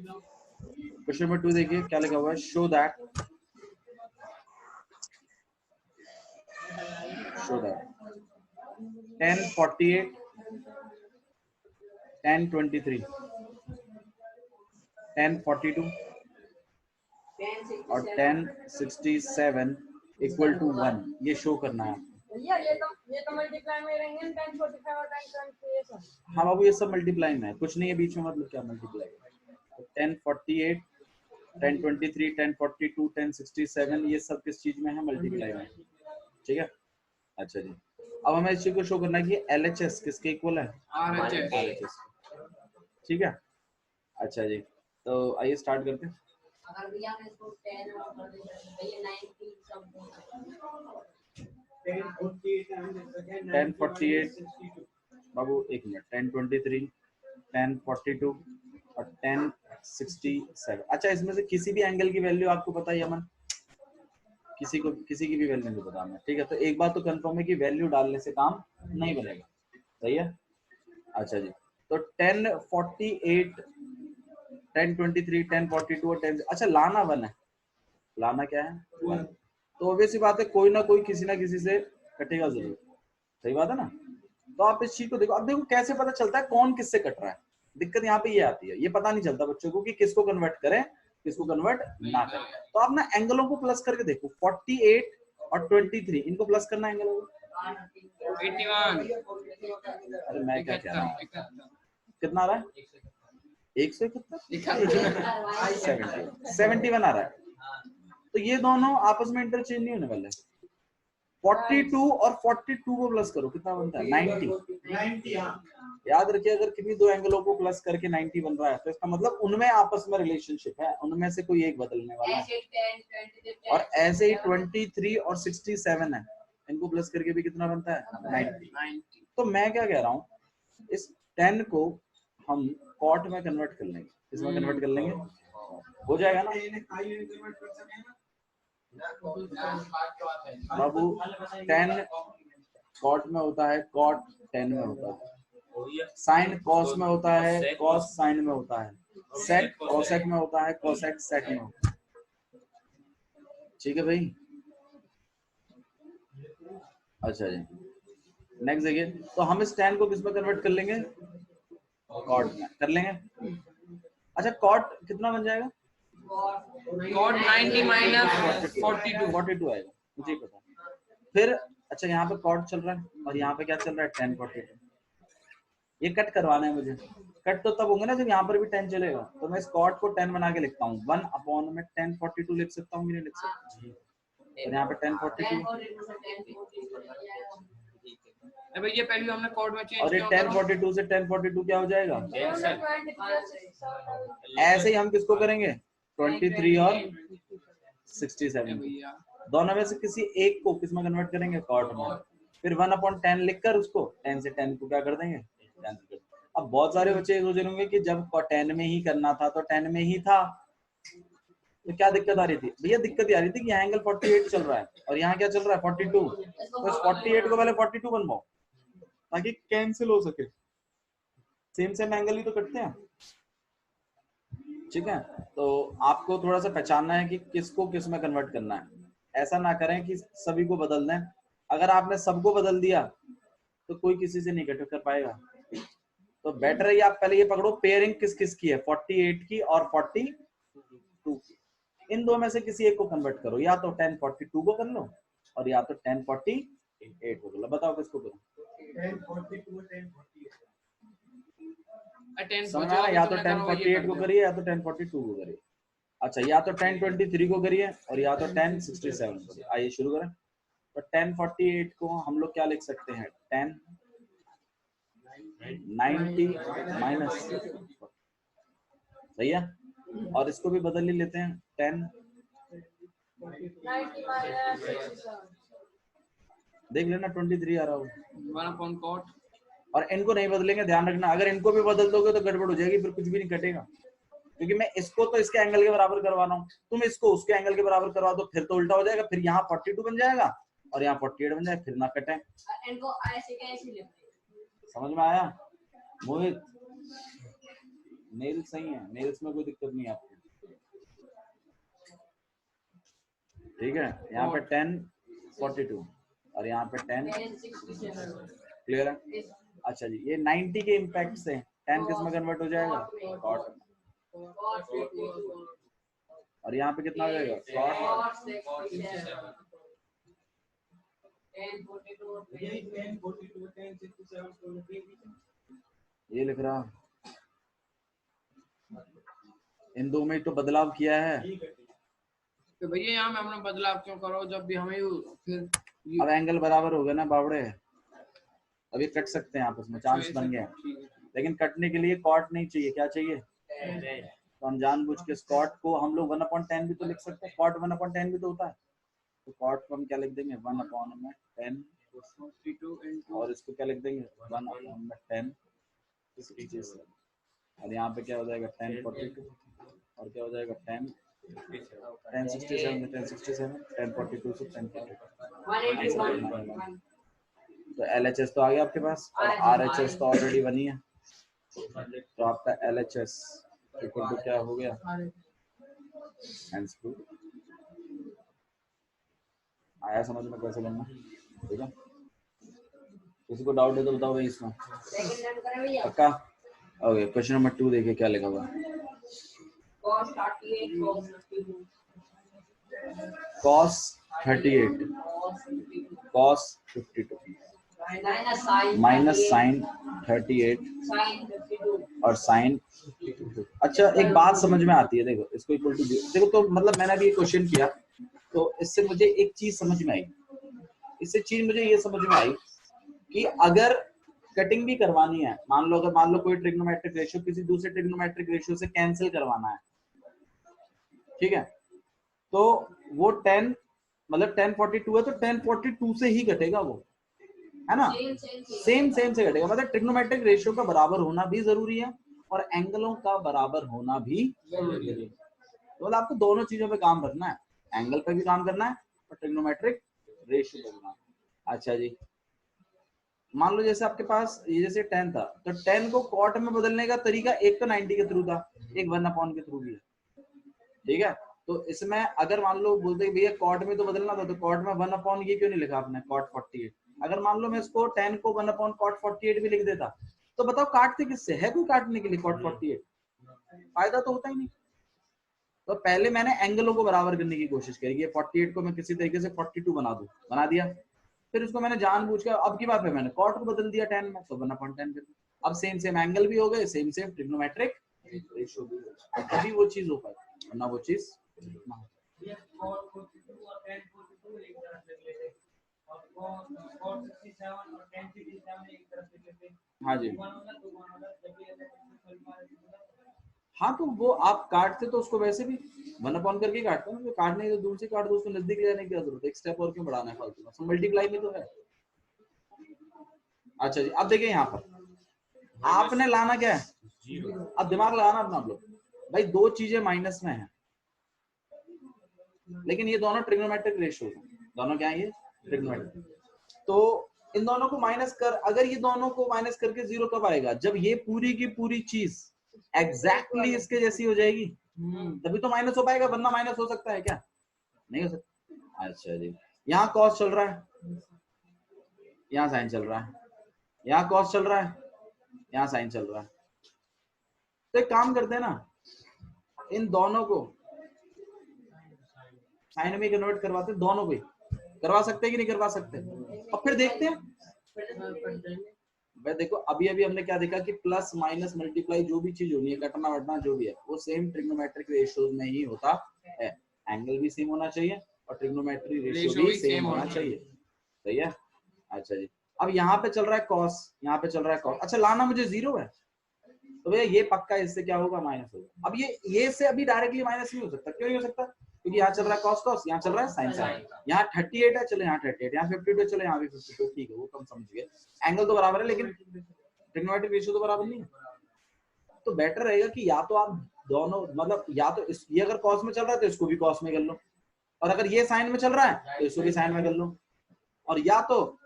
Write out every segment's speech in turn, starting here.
Question number 2 देखिए क्या लिखा हुआ है, शो दैट 1048 1023 1042 और 1067 इक्वल टू 1, ये शो करना है। ये तो मल्टीप्लाई में रहेंगे 1045 और 1028। हाँ बाबू ये सब मल्टीप्लाई में है, कुछ नहीं है बीच में, मतलब क्या मल्टीप्लाई। 1048 1023 1042 1067 ये सब किस चीज में है, मल्टीप्लाई में, ठीक है। अच्छा जी, अब हमें इस चीज को शो करना है कि LHS किसके इक्वल है, RHS, ठीक है। अच्छा जी, तो आइए स्टार्ट करते हैं। अगर भैया मैं इसको 10 और कर देता भैया 90 सब 1048 बाबू एक मिनट, 1023 1042 और 1067। अच्छा इसमें से किसी भी एंगल की वैल्यू आपको पता है अमन, किसी की भी वैल्यू नहीं पता हमें, ठीक है। तो एक बात तो कंफर्म है कि वैल्यू डालने से काम नहीं बनेगा, सही है। अच्छा जी, तो 1048 1023 1042 और 10, अच्छा लाना 1 है, लाना क्या है 1, तो ऑब्वियस बात है कोई ना कोई किसी ना किसी से कटेगा जरूर, सही बात है ना। तो आप इस चीज को देखो, अब देखो कैसे पता चलता है कौन किससे कट रहा है। दिक्कत यहाँ पे ये आती है, ये पता नहीं चलता बच्चों को कि किसको कन्वर्ट करें किसको कन्वर्ट ना करें। तो आप ना एंगलों को प्लस करके देखो, 48 और 23 इनको प्लस करना एंगलों को, 81। अरे मैं क्या कह रहा हूँ, कितना आ रहा है 100 कितना 71 आ रहा है। तो ये दोनों आपस में इंटरचेंज नहीं होने वाले। 42 और 42 को प्लस करो कितना बनता है 90। याद रखिए अगर किन्हीं दो एंगलों को प्लस करके 90 बन रहा है तो इसका मतलब उनमें आपस में रिलेशनशिप है, उनमें से कोई एक बदलने वाला है। और ऐसे ही 23 और 67 है, इनको प्लस करके भी कितना बनता है 90। तो मैं क्या कह रहा हूँ, इस 10 को हम कॉट में कन्वर्ट कर लेंगे, इसमें कन्वर्ट कर लेंगे, हो जाएगा ना बाबू। 10 कॉट में होता है, कॉट 10 में होता है, साइन कॉस में होता है, कॉस साइन में होता है, सेक कोसेक में होता है, कोसेक सेक में होता है, ठीक है भाई। अच्छा जी नेक्स्ट देखिए, तो हम इस 10 को किस में कन्वर्ट कर लेंगे, कॉट में कर लेंगे। अच्छा कॉट कितना बन जाएगा, कॉट 90 माइनस 42 आएगा, मुझे ही पता। फिर अच्छा यहाँ पे कॉट चल रहा है और यहाँ पे क्या चल रहा है 1042। ये कट करवाना है मुझे, कट तो तब होंगे ना जब यहाँ पर भी 10 चलेगा। तो मैं इस कॉट को 10 बना के लिखता हूँ, 1 अपॉन में 1042 लिख सकता हूँ, नहीं लिख सकता। और यहाँ पे 1042 अबे ये पहले हमने कॉट में चेंज और ये किया 1042 से 1042 क्या हो जाएगा, ऐसे ही हम किसको करेंगे 23 और 67, दोनों में से किसी एक को किसमें कन्वर्ट करेंगे कॉट में। फिर 1/10 लिखकर उसको 10 से 10 को क्या कर देंगे कैंसिल कर। अब बहुत सारे बच्चे सोच रहे होंगे कि जब 10 में ही करना था तो 10 में ही था, तो क्या दिक्कत आ रही थी भैया, दिक्कत ये आ रही थी कि यहाँ एंगल 48 चल रहा है और यहाँ क्या चल रहा है 42, तो इस 48 को पहले 42 बनवाओ ताकि कैंसिल हो सके, सेम सेम एंगल ही तो कटते हैं, ठीक है। तो आपको थोड़ा सा पहचानना है कि किसको किस में कन्वर्ट करना है, ऐसा ना करें कि सभी को बदल दें। अगर आपने सबको बदल दिया तो कोई किसी से नहीं कट कर पाएगा। तो बेटर है आप पहले ये पकड़ो पेयरिंग किस किस की है, 48 की और 42 की। इन दो में से किसी एक को कन्वर्ट करो, या तो 1042 को कर लो और या तो 1048 को कर लो, बताओ किसको करो। समझ में आया, या तो 1048 को करिए या तो 1042 को करिए। अच्छा या तो 1023 को करिए और या तो 1067 को करिए। आइए शुरू करें। तो 1048 को हम लोग क्या लिख सकते हैं, 1090 माइनस, सही है। और इसको भी बदल ही लेते हैं, 10 देख लेना 23 आ रहा होगा। और इनको नहीं बदलेंगे, ध्यान रखना, अगर इनको भी बदल दोगे तो गड़बड़ हो जाएगी, फिर कुछ भी नहीं कटेगा। क्योंकि मैं इसको तो इसके एंगल के बराबर करवा रहा हूँ, तुम इसको उसके एंगल के बराबर करवा दो, फिर तो उल्टा हो जाएगा, फिर यहाँ 42 बन जाएगा और यहाँ 48 बन जाएगा, फिर ना कटे। इनको ऐसे कैसे समझ में आया मोहित, नेल सही है, नेल्स में कोई दिक्कत नहीं है आपको, ठीक है। यहाँ पे 1042 और यहाँ पे 1067, क्लियर है। अच्छा जी, ये 90 के इम्पैक्ट से 10 किस में कन्वर्ट हो जाएगा, कॉट में, और यहाँ पे कितना हो जाएगा, कॉट। ये लिख रहा, इन दो में तो बदलाव किया है। तो भैया यहाँ में हमने बदलाव क्यों करो, जब भी हमें फिर अब एंगल बराबर हो गया ना बावड़े, अभी कट सकते हैं आपस में, चांस बन गया, लेकिन कटने के लिए कॉट नहीं चाहिए, क्या चाहिए, तो हम जानबूझ के कॉट को हम लोग 1/10 भी तो लिख सकते हैं, कॉट 1/10 भी तो होता है, तो कॉट को हम क्या लिख देंगे 1/10 और इसको क्या लिख देंगे 1/10, और यहाँ पे क्या हो जाएगा 1042 और क्या हो जाएगा 1067 1042 से 1042। तो LHS तो आ गया आपके पास, और RHS तो ऑलरेडी बनी है, तो आपका LHS इक्वल टू क्या हो गया, आया समझ में कैसे करना, ठीक है। किसी को डाउट है तो बताओ भाई इसमें, पक्का। ओके, क्वेश्चन नंबर 2 देखिए क्या लिखा हुआ है, cos 38 cos 52 माइनस साइन 38 और साइन 52। अच्छा, एक बात समझ में आती है, देखो इसको इक्वल टू देखो, तो मतलब मैंने अभी क्वेश्चन किया तो इससे मुझे एक चीज समझ में आई, इससे चीज मुझे ये समझ में आई कि अगर कटिंग भी करवानी है, मान लो कोई ट्रिग्नोमेट्रिक रेशियो किसी दूसरे ट्रिग्नोमेट्रिक रेशियो से कैंसिल करवाना है, ठीक है, तो वो 10 मतलब 1042 है तो 1042 से ही घटेगा वो, है ना, सेम से घटेगा, मतलब ट्रिग्नोमेट्रिक रेशियो का बराबर होना भी जरूरी है और एंगलों का बराबर होना भी जरूरी है, तो मतलब आपको दोनों चीजों पे काम करना है, एंगल पे भी काम करना है और ट्रिग्नोमेट्रिक रेशियो पे भी काम। अच्छा जी, मान लो जैसे आपके पास ये जैसे 10 था, तो 10 को कॉट में बदलने का तरीका एक तो 90 के थ्रू था, एक 1/, के थ्रू भी है, ठीक है। तो इसमें अगर मान लो बोलते भैया कॉट में तो बदलना था, तो कॉट में 1/, ये क्यों नहीं लिखा आपने, कॉट 48। अगर मान लो मैं इसको 10 को 1/, कॉट 48 भी लिख देता, तो बताओ काटते किससे, है कोई काटने के लिए कॉट 48, फायदा तो होता ही नहीं। तो पहले मैंने एंगलों को बराबर करने की कोशिश करी, 48 को मैं किसी तरीके से 42 बना दिया, फिर उसको मैंने जानबूझ के अब की बात पे मैंने कॉट को बदल दिया 10 में, तो 1/10 कर दिया। अब सेम एंगल भी हो गए, सेम ट्रिग्नोमेट्रिक रेशियो भी हो गया, तभी वो चीज हो पाई, वरना वो चीज ना। हाँ जी, हाँ तो वो आप काटते तो उसको वैसे भी 1/, करके काटते हैं, काटने तो दूर से काट दो, उसको नजदीक ले जाने की क्या जरूरत है, एक स्टेप और क्यों बढ़ाना है फालतू में, मल्टीप्लाई में तो है। अच्छा जी, अब देखिए यहाँ पर आपने लाना क्या है, अब दिमाग लगाना अपना आप लोग, भाई दो चीजें माइनस में है, लेकिन ये दोनों ट्रिग्नोमेट्रिक रेशियो है, दोनों क्या है ये ट्रिग्नोमेट्रिक, तो इन दोनों को माइनस कर, अगर ये दोनों को माइनस करके 0 कब आएगा, जब ये पूरी की पूरी चीज एग्जैक्टली इसके जैसी हो जाएगी, तभी तो माइनस हो पाएगा, वरना माइनस हो सकता है क्या, नहीं हो सकता। अच्छा जी, यहाँ कॉस चल रहा है, यहाँ साइन चल रहा है, यहाँ कॉस चल रहा है, यहाँ साइन चल रहा है, तो एक काम करते हैं ना, इन दोनों को साइन में कन्वर्ट करवाते, दोनों को करवा सकते हैं कि नहीं करवा सकते, और फिर देखते हैं। भाई देखो अभी हमने क्या देखा कि प्लस माइनस मल्टीप्लाई जो भी चीज होनी है, कटना वटना जो भी है, वो सेम ट्रिग्नोमेट्रिक रेशियोज में ही होता है, एंगल भी सेम होना चाहिए और ट्रिग्नोमेट्रिक रेशियो भी सेम होना चाहिए, सही है। अच्छा जी, अब यहाँ पे चल रहा है कॉस, यहाँ पे चल रहा है कॉस, अच्छा लाना मुझे 0 है, तो भैया ये पक्का इससे क्या होगा, माइनस होगा। अब ये से अभी डायरेक्टली माइनस नहीं हो सकता, क्यों नहीं हो सकता, क्योंकि यहाँ चल रहा है कॉस, यहाँ चल रहा है साइन, यहाँ 38 है, चलो यहाँ 38, यहाँ 52 है, चलो यहाँ भी 52, ठीक है, वो कम समझ गए, एंगल तो बराबर है लेकिन ट्रिग्नोमेट्रिक रेशियो तो बराबर नहीं है, तो बेटर रहेगा कि या तो आप दोनों, मतलब या तो ये अगर कॉस में चल रहा है तो इसको भी कॉस में कर लो, और अगर ये साइन में चल रहा है तो इसको भी साइन में कर लो, और या तो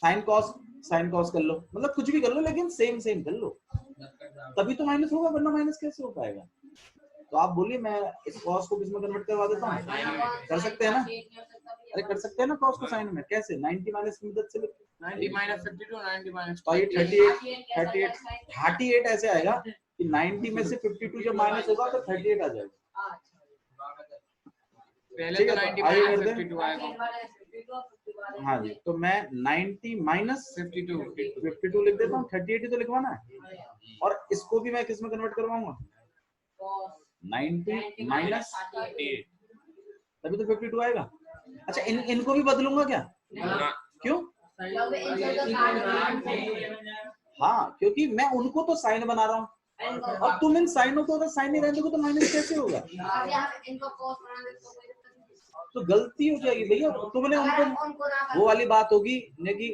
साइन कॉस कर लो, मतलब कुछ भी कर लो लेकिन सेम कर लो, तभी तो माइनस होगा, वरना माइनस कैसे हो पाएगा? तो आप बोलिए मैं इस कॉस को किसमें कन्वर्ट करवा देता हूँ, कर सकते हैं ना? अरे कर सकते हैं ना कॉस को साइन में, कैसे? 90 माइनस की मदद से 90 minus 52, 90 minus तो ये 38 ऐसे आएगा कि 90 में से 52 जब माइनस होगा तो 38 आ जाएगा। पहले ठीक तो है, तो 90 आइए minus करते हैं। 52 आएगा। हाँ जी, तो मैं 90 माइनस 52 लिख देता हूँ, 38 ही तो लिखवाना है। और इसको भी मैं किस में कन्वर्ट करवाऊंगा? 90 माइनस 38, तभी तो 52 आएगा। अच्छा, इनको भी बदलूंगा क्या? क्यों? हाँ, क्योंकि मैं उनको तो साइन बना रहा हूँ, और तुम इन साइनों को अगर साइन नहीं रहने दोगे तो माइनस कैसे होगा? तो गलती हो जाएगी भैया। तुमने उनको, वो वाली बात होगी ने कि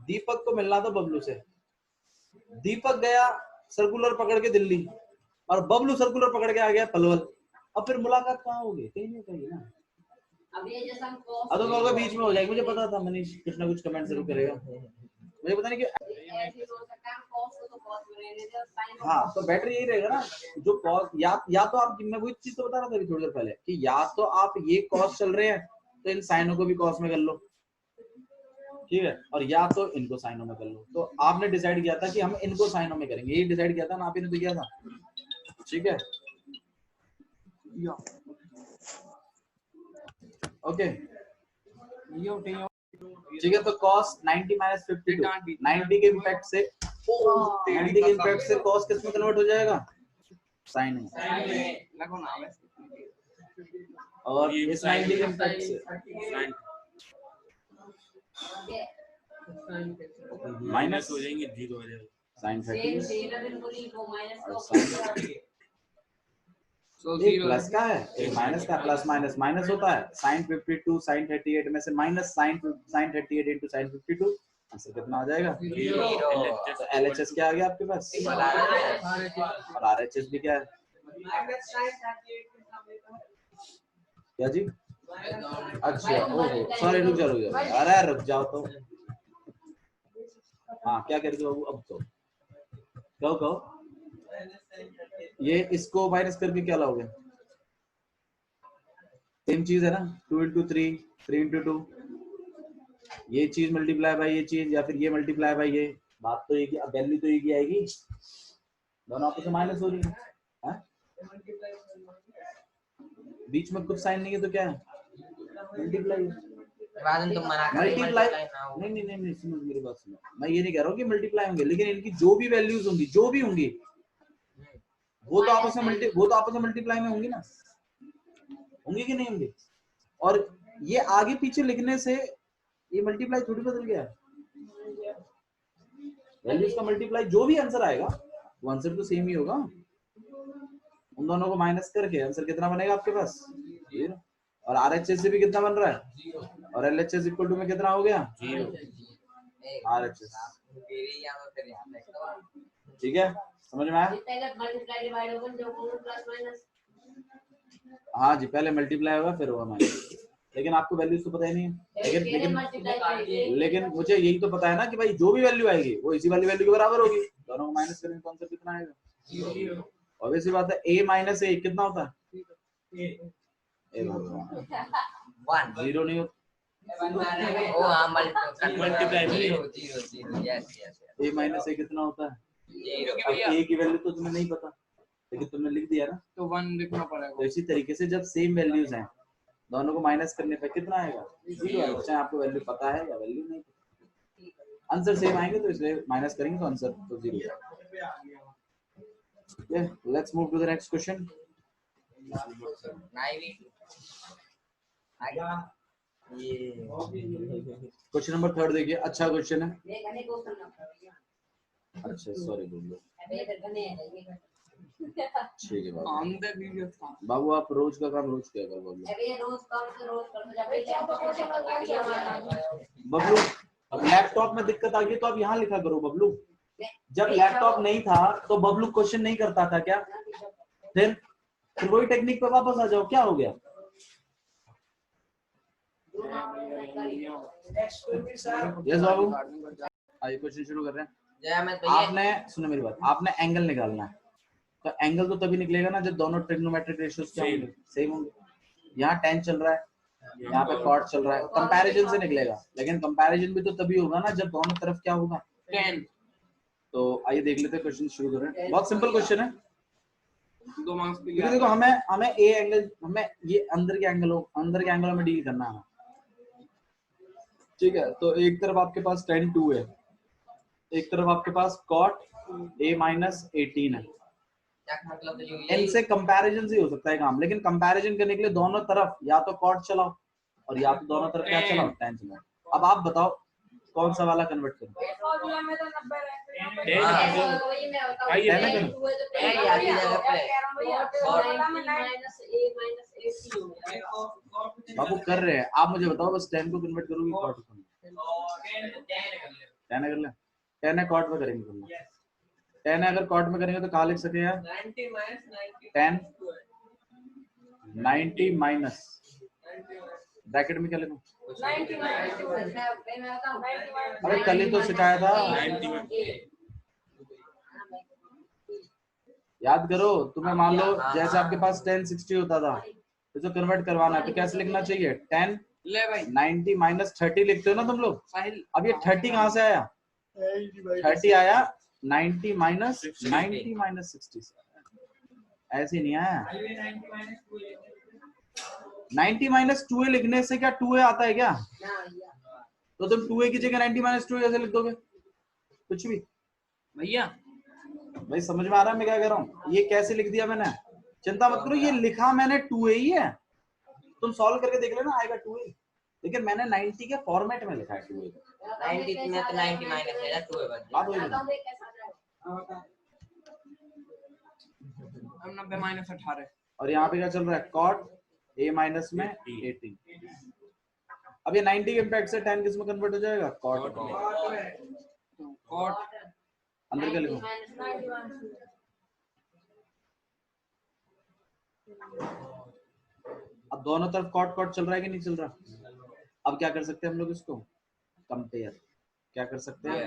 दीपक को मिलना था बबलू से, दीपक गया सर्कुलर पकड़ के दिल्ली, और बबलू सर्कुलर पकड़ के आ गया पलवल। अब फिर मुलाकात कहाँ होगी? कहीं नहीं कहीं ना। अब तो बीच में हो जाएगी, मुझे पता था मनीष कुछ ना कुछ कमेंट जरूर करेगा, मुझे पता नहीं क्यों। हाँ, तो बेटर यही रहेगा ना, जो कॉस या तो आप, मैं वही चीज तो बता रहा था अभी थोड़ी देर पहले कि या तो आप ये कॉस चल रहे हैं तो इन साइनों को भी कॉस में कर लो, ठीक है, और या तो इनको साइनों में कर लो। तो आपने डिसाइड किया था कि हम इनको साइनों में करेंगे, यही डिसाइड किया था ना, आप ही ने तो किया था, ठीक है। ओके, ठीक है, तो cos 90 माइनस 52, 90 के इम्पैक्ट से 90 के इम्पैक्ट से cos किस में कन्वर्ट हो जाएगा? साइन में। और इस 90 के इम्पैक्ट से माइनस हो जाएंगे, 0 हो जाएगा साइन 30 प्लस का है, एक माइनस का, प्लस माइनस माइनस होता है। साइन 52 साइन 38 में से minus sine 38 into sine 52, answer कितना आ जाएगा? 0। तो LHS क्या आ गया आपके पास? और RHS भी क्या है? क्या जी? अच्छा, ओहो सॉरी, रुक जाओ, अरे रुक जाओ तो। हाँ, क्या कर रहे हो अब? तो कहो ये इसको माइनस करके क्या लाओगे? सेम चीज है ना, 2 इंटू 3, 3 इंटू 2, ये चीज मल्टीप्लाई बाय ये चीज, या फिर ये मल्टीप्लाई बाय ये। बात तो ये कि अब वैल्यू तो एक ही आएगी, दोनों आपस में माइनस हो रही है। बीच में कुछ साइन नहीं है तो क्या है? मल्टीप्लाई। नहीं, सुनो मेरी बात सुनो, मैं ये नहीं कह रहा हूँ कि मल्टीप्लाई होंगे, लेकिन इनकी जो भी वैल्यूज होंगी, जो भी होंगी, वो तो आपस में मल्टीप्लाई में होंगी ना, होंगी कि नहीं होंगी? और ये आगे पीछे लिखने से ये मल्टीप्लाई थोड़ी बदल गया, वैल्यूज का मल्टीप्लाई, जो भी आंसर आएगा वो आंसर तो सेम ही होगा। उन दोनों को माइनस करके आंसर कितना बनेगा आपके पास? 0। और RHS से भी कितना बन रहा है? और LHS इक्वल टू में कितना हो गया? 0। RHS, ठीक है, समझ में आया? हाँ जी, पहले मल्टीप्लाई होगा फिर होगा माइनस, लेकिन आपको वैल्यूज तो पता ही नहीं है। लेकिन मुझे यही तो पता है ना कि भाई जो भी वैल्यू आएगी वो इसी वाली वैल्यू के बराबर होगी, दोनों को माइनस करेंगे तो आंसर कितना आएगा? 0। ऑब्वियस बात है, a माइनस a कितना होता है? 0 नहीं होता, a माइनस a कितना होता है? अब a की वैल्यू तो तुम्हें नहीं पता, लेकिन तुमने लिख दिया ना, तो 1 लिखना पड़ेगा। तो इसी तरीके से जब सेम वैल्यूज हैं, दोनों को माइनस करने पे कितना आएगा? 0 आएगा, चाहे आपको वैल्यू पता है या वैल्यू नहीं पता, आंसर सेम आएंगे तो इसलिए माइनस करेंगे तो आंसर तो 0 आएगा। Okay, let's move to the next question. Question number 3 देखिए, अच्छा क्वेश्चन है। अच्छा सॉरी बोल दो, ठीक है बाबू, आप रोज का काम रोज क्या कर बबलू? अब लैपटॉप में दिक्कत आ गई तो आप यहाँ लिखा करो बबलू। जब लैपटॉप नहीं था तो बबलू क्वेश्चन नहीं करता था क्या? फिर वही टेक्निक पे वापस आ जाओ, क्या हो गया? यस बाबू, आइए क्वेश्चन शुरू कर रहे हैं। आपने सुनो मेरी बात, आपने एंगल निकालना है, तो एंगल तो तभी निकलेगा ना जब दोनों ट्रिग्नोमेट्रिक रेशियोज क्या होंगे, सेम होंगे। यहाँ tan चल रहा है, यहाँ पे cot चल रहा है, कंपैरिजन से निकलेगा, लेकिन कंपैरिजन भी तो तभी होगा ना जब दोनों तरफ क्या होगा, tan। तो आइए देख लेते हैं, क्वेश्चन शुरू करें। बहुत सिंपल क्वेश्चन है, 2 मार्क्स के क्योंकि लिए। देखो हमें ए एंगल, हमें ये अंदर के एंगलों में डील करना है, ठीक है। तो एक तरफ आपके पास tan 2 है, एक तरफ आपके पास cot a माइनस 18 है, इनसे कंपैरिजन से हो सकता है काम, लेकिन कंपैरिजन करने के लिए दोनों तरफ या तो cot चलाओ और या तो दोनों तरफ क्या चलाओ, tan चलाओ। अब आप बताओ कौन सा वाला कन्वर्ट करूं, ये फॉर्मूला में तो 90 रहते tan है करूं? बाबू कर रहे हैं, आप मुझे बताओ बस tan को कन्वर्ट करोगे cot को, tan कर ले, tan है cot में करेंगे तुम, tan है अगर cot में करेंगे तो कहाँ लिख सके यार, tan 90 माइनस ब्रैकेट में क्या लिखूं, अरे कल ही तो सिखाया था, याद करो। तुम्हें मान लो जैसे आपके पास tan 60 होता था, तो जो कन्वर्ट करवाना है तो कैसे लिखना चाहिए, tan ले भाई 90 माइनस 30 लिखते हो ना तुम लोग। साहिल, अब ये 30 कहाँ से आया, 30 आया 90 माइनस 60 से, ऐसे नहीं आया। 90 माइनस 2a लिखने से क्या 2a आता है क्या, तो तुम 2a की जगह 90 माइनस 2a ऐसे लिख दोगे, कुछ भी। भैया भाई समझ में आ रहा है मैं क्या कह रहा हूँ, ये कैसे लिख दिया मैंने, चिंता मत करो, ये लिखा मैंने 2a ही है, तुम सॉल्व करके देख लेना आएगा 2a, लेकिन मैंने 90 के फॉर्मेट में लिखा है 2a। 90 में तो 90 माइनस है 2 है बात वही है। अब 90 माइनस 18, और यहाँ पे क्या चल रहा है, cot a माइनस में 18। अब ये 90 के इम्पैक्ट से tan किस में कन्वर्ट हो जाएगा, cot में। cot अंदर क्या लिखूं, अब दोनों तरफ cot चल रहा है कि नहीं चल रहा। अब क्या कर सकते हैं हम लोग, इसको कंपेयर, क्या कर सकते हैं।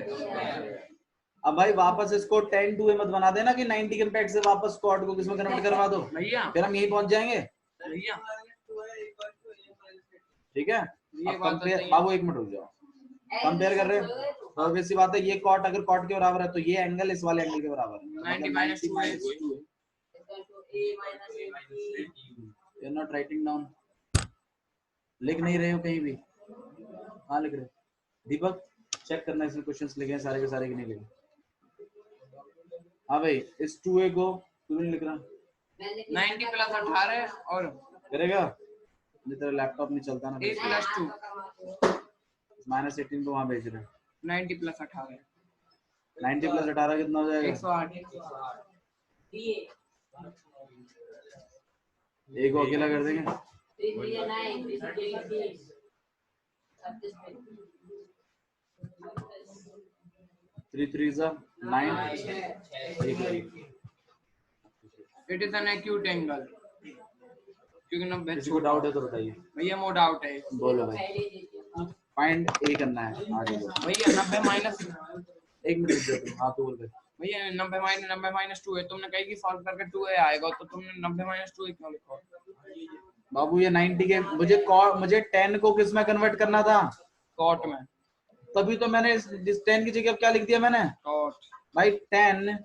अब भाई वापस इसको tan 2a मत बना देना कि 90 के इम्पैक्ट से वापस cot को किसमें कन्वर्ट करवा दो, भैया फिर हम यहीं पहुंच जाएंगे, भैया ठीक है। ये अब बात तो कंपेयर, सही है। बाबू एक मिनट रुक जाओ, कंपेयर कर रहे हैं, और वैसी बात है, ये cot अगर cot के बराबर है तो ये एंगल इस वाले एंगल के बराबर है, 90 माइनस 2 है। You are not writing down, लिख नहीं रहे हो कहीं भी, हाँ लिख रहे हो। दीपक चेक करना इसमें क्वेश्चंस लिखे हैं सारे के सारे कि नहीं लिखे। हाँ भाई इस 2a को तू नहीं लिख रहा, 90 प्लस 18 और करेगा, नहीं तेरा लैपटॉप नहीं चलता ना, a प्लस 2 माइनस 18 को वहां भेज रहे हैं, 90 प्लस 18 90 प्लस 18 कितना हो जाएगा, 108। एक को अकेला कर देंगे, 3 3 9, it is an acute angle, क्योंकि 90 किसी को डाउट है तो बताइए, भैया नो डाउट है। बोलो भाई, फाइंड ए करना है आगे बोलो। भैया 90 माइनस, एक मिनट रुक जाओ तुम, हाँ तू बोल दे। भैया 90 माइनस 2 है, तुमने कही कि सॉल्व करके 2 a आएगा, तो तुमने 90 माइनस 2 क्यों लिखा। बाबू ये 90 के मुझे 10 को किस में कन्वर्ट करना था, cot में, तभी तो मैंने इस 10 की जगह क्या लिख दिया मैंने, cot भाई 10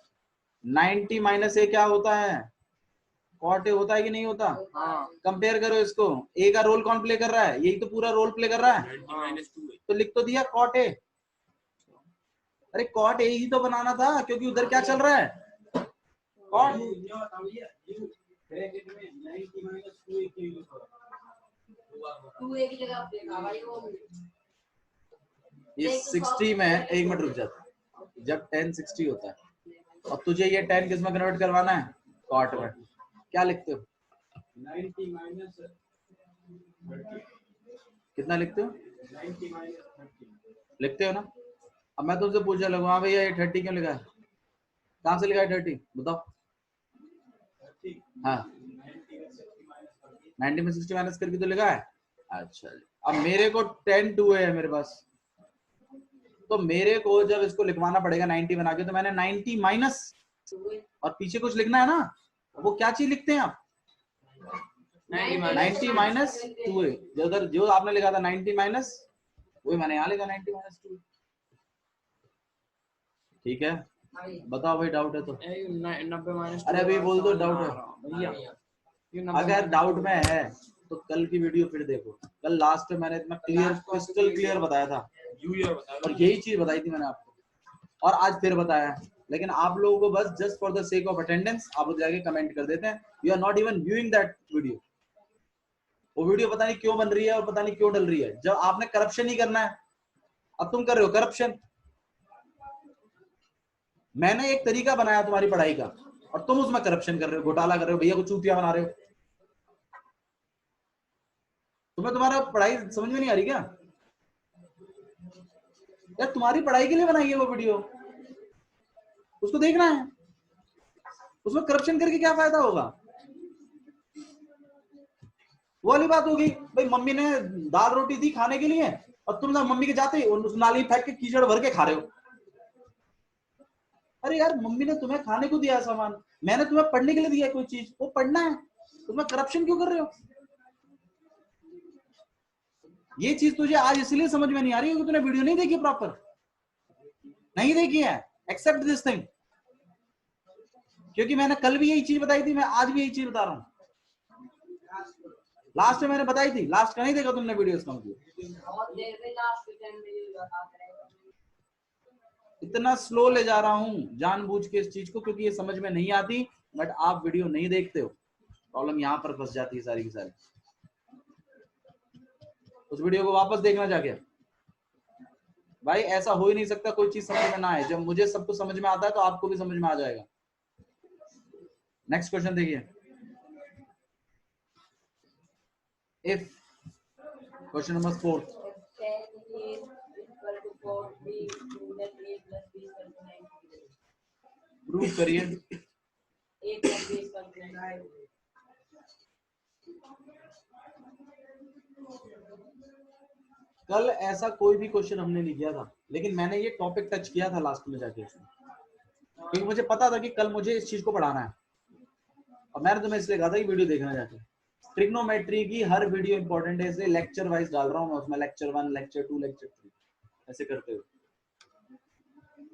90 माइनस ए क्या होता है, cot ए होता है कि नहीं होता। हाँ कंपेयर करो इसको, ए का रोल कौन प्ले कर रहा है, यही तो पूरा रोल प्ले कर रहा है, 90 माइनस 2 तो लिख तो दिया cot ए। अरे cot ए ही तो बनाना था, क्योंकि उधर क्या चल रहा है, cot। ये 60 में, एक मिनट रुक जाता, जब 10 60 होता है और तुझे ये 10 किस में कन्वर्ट करवाना है, cot में, क्या लिखते हो, 90 माइनस कितना लिखते हो, 90 माइनस 30 लिखते हो ना। अब मैं तुमसे पूछने लगूं, हाँ भैया ये 30 क्यों लिखा है, कहाँ से लिखा है 30 बताओ, हाँ 90 में 60 माइनस करके तो लिखा है। अच्छा अब मेरे को 10 2 है मेरे पास, तो मेरे को जब इसको लिखवाना पड़ेगा 90 बना के, तो मैंने 90 माइनस और पीछे कुछ लिखना है ना, वो क्या चीज लिखते हैं आप? 90 माइनस 2a। जो आपने लिखा था 90 माइनस, वही मैंने यहाँ लिखा 90 माइनस 2। ठीक है, बताओ भाई डाउट है तो। 90 माइनस। अरे अभी बोल दो डाउट है भैया। अगर डाउट में है तो कल की वीडियो फिर देखो। कल लास्ट में मैंने इतना क्लियर, क्रिस्टल क्लियर बताया था, और यही चीज बताई थी मैंने आपको, और आज फिर बताया। लेकिन आप लोगों को बस just for the sake of attendance आप लोग जाके कमेंट कर देते हैं, you are not even viewing that video. वो वीडियो पता नहीं क्यों बन रही है और पता नहीं क्यों डल रही है, जब आपने करप्शन ही करना है। अब तुम कर रहे हो करप्शन। मैंने एक तरीका बनाया तुम्हारी पढ़ाई का, और तुम उसमें करप्शन कर रहे हो, घोटाला कर रहे हो, भैया को चूतिया बना रहे हो। तुम्हें तुम्हारा पढ़ाई समझ में नहीं आ रही क्या? यार तुम्हारी पढ़ाई के लिए बनाई है वो वीडियो, उसको देखना है। उसमें करप्शन करके क्या फायदा होगा? वो वाली बात होगी भाई, मम्मी ने दाल रोटी दी खाने के लिए और तुम ना मम्मी के जाते ही उस नाली फेंक के कीचड़ भर के खा रहे हो। अरे यार मम्मी ने तुम्हें खाने को दिया सामान, मैंने तुम्हें पढ़ने के लिए दिया कोई चीज, वो पढ़ना है, तुम्हें करप्शन क्यों कर रहे हो? ये चीज तुझे आज इसलिए समझ में नहीं आ रही क्योंकि तूने वीडियो नहीं देखी प्रॉपर, नहीं देखी है। एक्सेप्ट दिस थिंग, क्योंकि मैंने कल भी यही चीज बताई थी, मैं आज भी यही चीज बता रहा हूं। लास्ट में मैंने बताई थी, लास्ट का नहीं देखा तुमने वीडियो इसका मतलब। इतना स्लो ले जा रहा हूं जानबूझ के इस चीज को, क्योंकि ये समझ में नहीं आती, बट आप वीडियो नहीं देखते हो। प्रॉब्लम यहां पर फंस जाती है सारी की सारी। उस वीडियो को वापस देखना जाके। भाई ऐसा हो ही नहीं सकता कोई चीज समझ में ना आए। जब मुझे सब कुछ समझ में आता है तो आपको भी समझ में आ जाएगा। नेक्स्ट क्वेश्चन देखिए। इफ क्वेश्चन नंबर 4 प्रूव करिए। कल ऐसा कोई भी क्वेश्चन हमने नहीं किया था, लेकिन मैंने ये टॉपिक टच किया था लास्ट में जाके, क्योंकि मुझे पता था कि कल मुझे इस चीज को पढ़ाना है, और मैंने तुम्हें इसलिए कहा था कि वीडियो देखना जाके। ट्रिग्नोमेट्री की हर वीडियो इंपॉर्टेंट है, इसलिए लेक्चर वाइज डाल रहा हूँ मैं उसमें, लेक्चर 1, लेक्चर 2, लेक्चर 3 ऐसे करते हुए।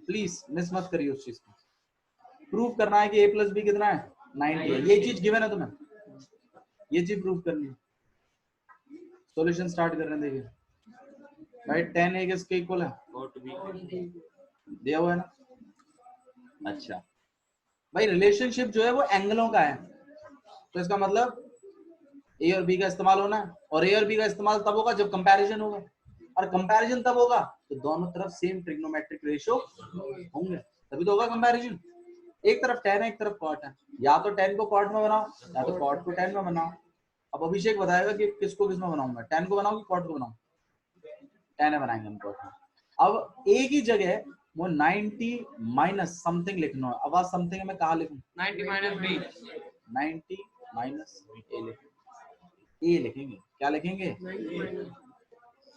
प्लीज मिस मत करिए उस चीज को। प्रूव करना है कि a प्लस बी कितना है 90 है। ये चीज गिवन है तुम्हें, ये चीज प्रूव करनी है। सॉल्यूशन स्टार्ट कर रहे हैं। देखिए भाई 10 a किसके इक्वल है? दिया हुआ है ना। अच्छा भाई रिलेशनशिप जो है वो एंगलों का है, तो इसका मतलब ए और बी का इस्तेमाल होना है, और ए और बी का इस्तेमाल तब होगा जब कंपैरिजन होगा, और कंपैरिजन तब होगा तो दोनों तरफ सेम ट्रिग्नोमेट्रिक रेशियो होंगे, तभी तो होगा कंपैरिजन। एक तरफ tan है एक तरफ cot है, या तो tan को cot में बनाओ या तो cot को tan में बनाओ। अब अभिषेक बताएगा कि किसको किस में बनाऊं, मैं tan को बनाऊं कि cot को बनाऊं? tan है बनाएंगे हम cot में। अब a की जगह वो 90 माइनस समथिंग लिखना है। अब आज समथिंग में कहाँ लिखूं? 90 माइनस बी। 90 माइनस ए लिखेंगे। क्या लिखेंगे?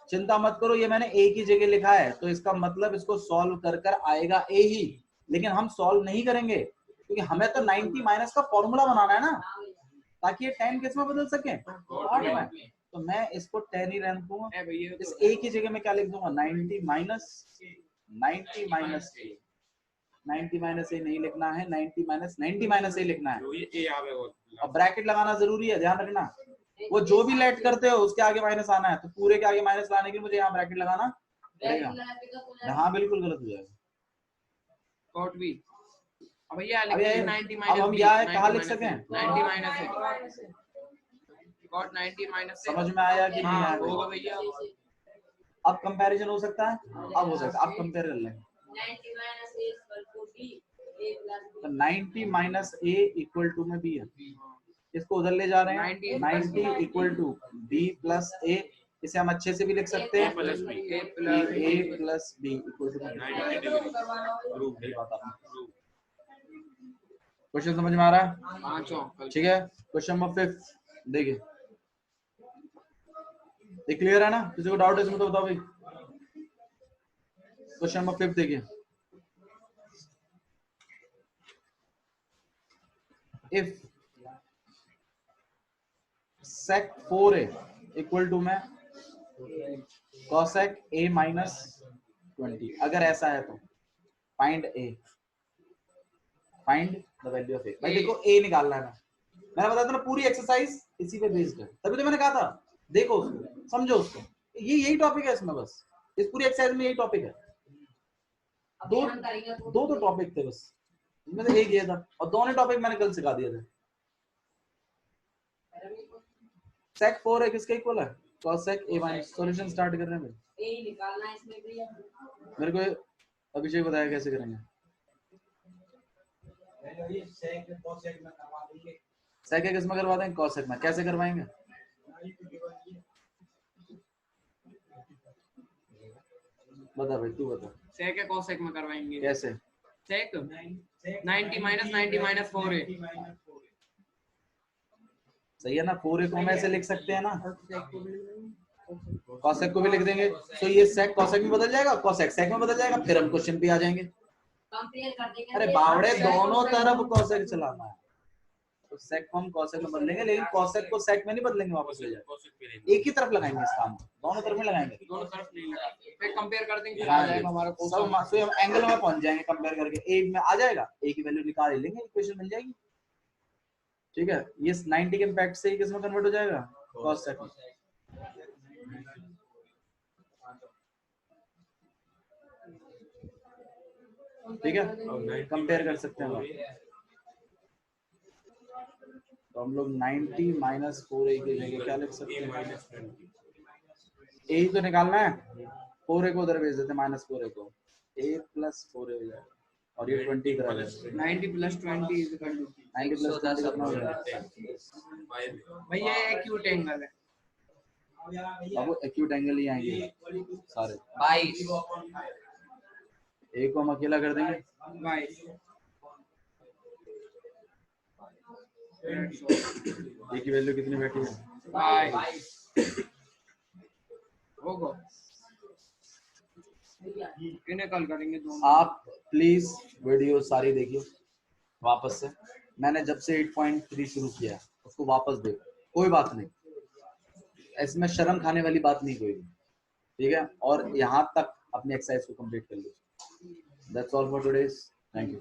चिंता मत करो, ये मैंने ए की जगह लिखा है, तो इसका मतलब इसको सॉल्व कर कर आएगा ए ही, लेकिन हम सॉल्व नहीं करेंगे क्योंकि हमें तो 90 माइनस का फॉर्मूला बनाना है ना, ताकि ये 10 किस में बदल सके? कॉट में। तो मैं इसको 10 ही रहने दूंगा। इस ए की जगह में क्या लिख दूंगा? 90 माइनस ए। 90 माइनस ए नहीं लिखना है, 90 माइनस ए लिखना है। अब ब्रैकेट लगाना जरूरी है, ध्यान रखना। वो जो भी लेट करते हो उसके आगे माइनस आना है, तो पूरे के आगे माइनस लाने के लिए मुझे यहाँ ब्रैकेट लगाना पड़ेगा। हाँ बिल्कुल गलत हो जाएगा। Cot B. अब ये 90 अब माइनस हम बी। यहाँ कहाँ लिख सकें? 90 माइनस है। कॉट 90 माइनस समझ में आया कि नहीं आया? होगा भैया। अब कंपैरिजन हो सकता है, अब हो सकता है, अब कंपेयर कर लेंगे। 90 माइनस ए इक्वल टू में बी है, इसको उधर ले जा रहे हैं। 90 equal to B plus A, इसे हम अच्छे से भी लिख सकते हैं A plus B equal to. Question समझ में आ रहा है? ठीक है। क्वेश्चन नंबर 5 देखिए, ये क्लियर है ना? किसी को डाउट है इसमें तो बताओ भाई। क्वेश्चन नंबर 5 देखिए, if sec 4a equal to में cosec a माइनस 20, अगर ऐसा है तो find a, find the value of a। भाई देखो a निकालना है, मैंने बताया था ना पूरी एक्सरसाइज इसी पे बेस्ड है, तभी तो मैंने कहा था देखो उसको, समझो उसको, ये यही टॉपिक है इसमें, बस इस पूरी एक्सरसाइज में यही टॉपिक है। दो तो टॉपिक थे बस, इनमें से एक ये था, और दोनों टॉपिक मैंने कल सिखा दिए थे। sec 4 है किसके इक्वल है, cosec a minus, solution start कर रहे हैं ए निकालना है इसमें भी। मेरे को अभिषेक बताया कैसे करेंगे। sec किस में करवा देंगे, cosec में, कैसे करवाएंगे, बता भाई तू बता। sec है cosec में करवाएंगे कैसे, sec 90 माइनस 90 माइनस 4a, सही है ना, 4a को हम ऐसे लिख सकते हैं ना, cosec को भी लिख देंगे, तो ये sec cosec में बदल जाएगा, cosec sec में बदल जाएगा, फिर हम क्वेश्चन पे आ जाएंगे। कंपेयर कर देंगे। अरे बावड़े, दोनों तरफ cosec चलाना है, तो sec को हम cosec में बदलेंगे, लेकिन cosec को sec में नहीं बदलेंगे, वापस ले जाएंगे, एक ही तरफ लगाएंगे इस काम, दोनों तरफ में लगाएंगे, दोनों तरफ नहीं लगा, फिर कंपेयर कर देंगे, फिर आ जाएगा हमारा सब एंगल में पहुंच जाएंगे, कंपेयर करके एक में आ जाएगा, एक की वैल्यू निकाल लेंगे, इक्वेशन मिल जाएगी। ठीक है, ये 90 के इम्पैक्ट से ही किस में कन्वर्ट हो जाएगा, cos sec। ठीक है, कंपेयर कर सकते हैं हम, तो हम लोग 90 माइनस 4a की जगह क्या लिख सकते हैं, a ही तो निकालना है, 4a को उधर भेज देते हैं, माइनस 4a को, a प्लस 4a हो जाएगा, और ये 20 करा देंगे, 90 plus 20 is equal to 90 plus 20 कितना हो जाएगा, भैया एक्यूट एंगल है, अब एक्यूट एंगल ही आएंगे सारे, 22 a को हम अकेला कर देंगे, 22 a की वैल्यू कितनी बैठी है, 22 होगा, किन्हें कॉल करेंगे दोनों। आप प्लीज वीडियो सारी देखिए वापस से, मैंने जब से 8.3 शुरू किया है उसको वापस देखो, कोई बात नहीं, इसमें शर्म खाने वाली बात नहीं कोई, ठीक है, और यहाँ तक अपनी एक्सरसाइज को कंप्लीट कर लीजिए। That's all for today, thank you.